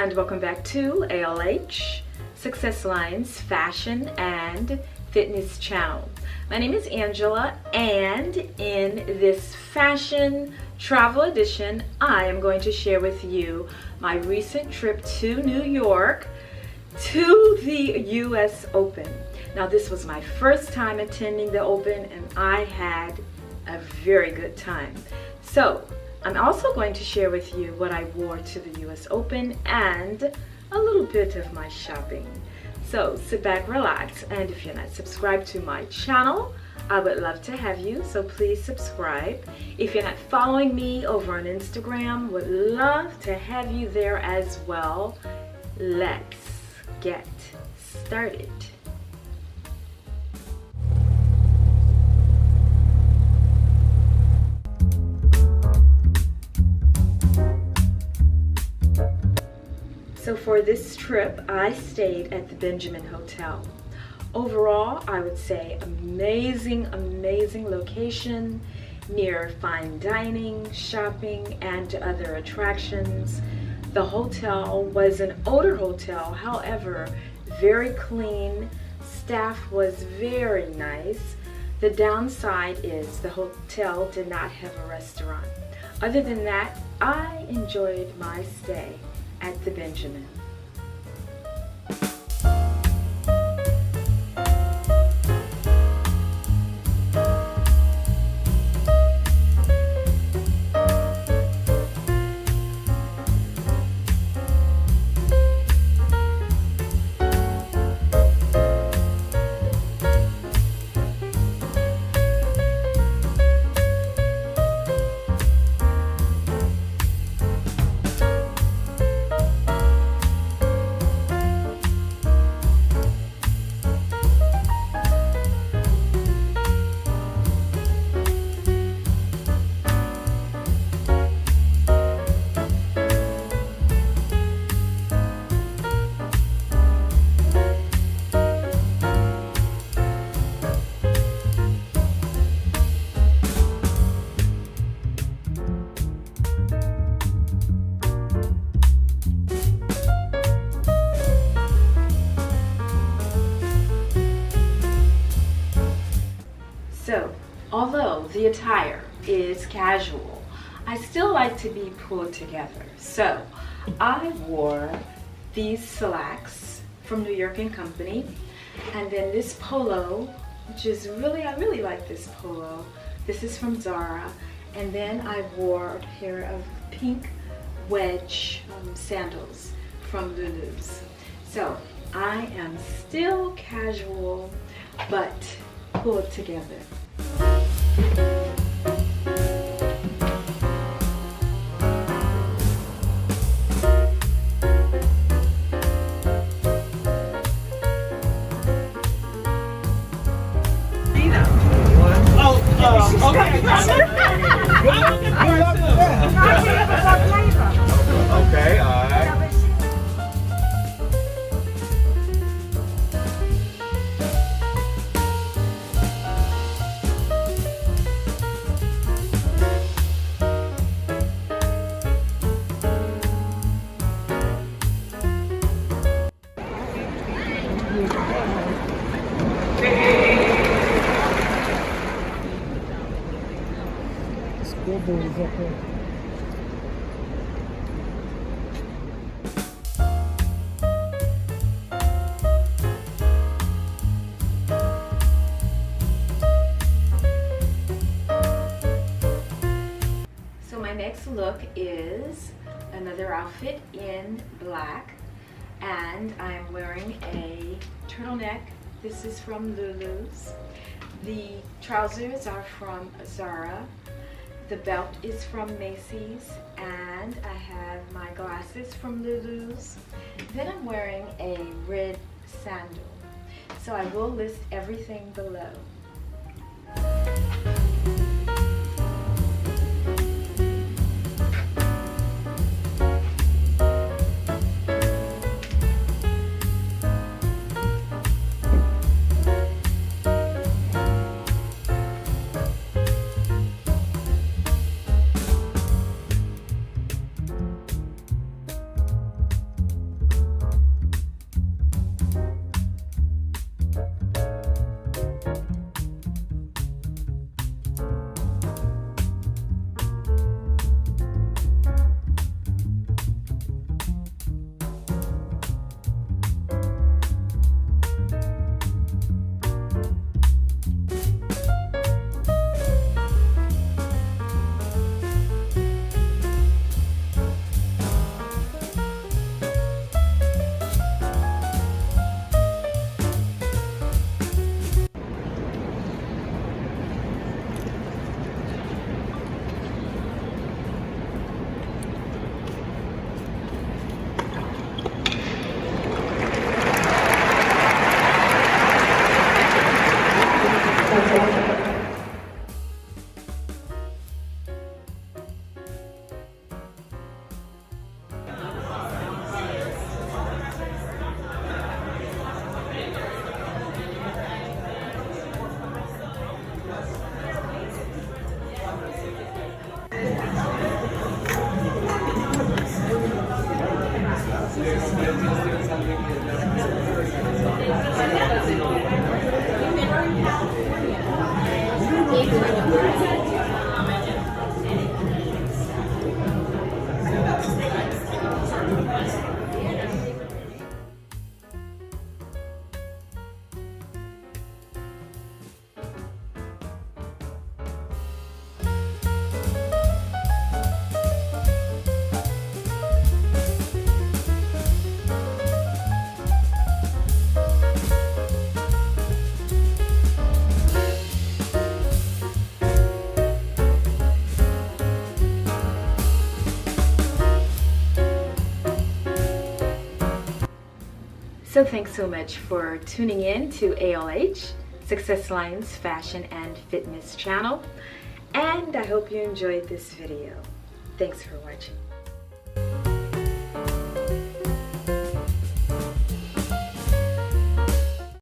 and welcome back to ALH, Success Lines Fashion and Fitness Channel. My name is Angela, and in this fashion travel edition, I am going to share with you my recent trip to New York to the US Open. Now, this was my first time attending the Open, and I had a very good time. So, I'm also going to share with you what I wore to the US Open and a little bit of my shopping. So sit back, relax, and if you're not subscribed to my channel, I would love to have you, so please subscribe. If you're not following me over on Instagram, would love to have you there as well. Let's get started. So for this trip, I stayed at the Benjamin Hotel. Overall, I would say amazing location, near fine dining, shopping, and other attractions. The hotel was an older hotel, however, very clean. Staff was very nice. The downside is the hotel did not have a restaurant. Other than that, I enjoyed my stay at the Benjamin. So, although the attire is casual, I still like to be pulled together. So, I wore these slacks from New York & Company, and then this polo, which is I really like this polo. This is from Zara, and then I wore a pair of pink wedge sandals from Lulu's. So, I am still casual, but pulled together. Okay, all right. Scoreboard is up there. So my next look is another outfit in black, and I'm wearing a turtleneck. This is from Lulu's. The trousers are from Zara. The belt is from Macy's, and I have my glasses from Lulu's. Then I'm wearing a red sandal. So I will list everything below. So thanks so much for tuning in to ALH, Success Lines Fashion and Fitness channel. And I hope you enjoyed this video. Thanks for watching.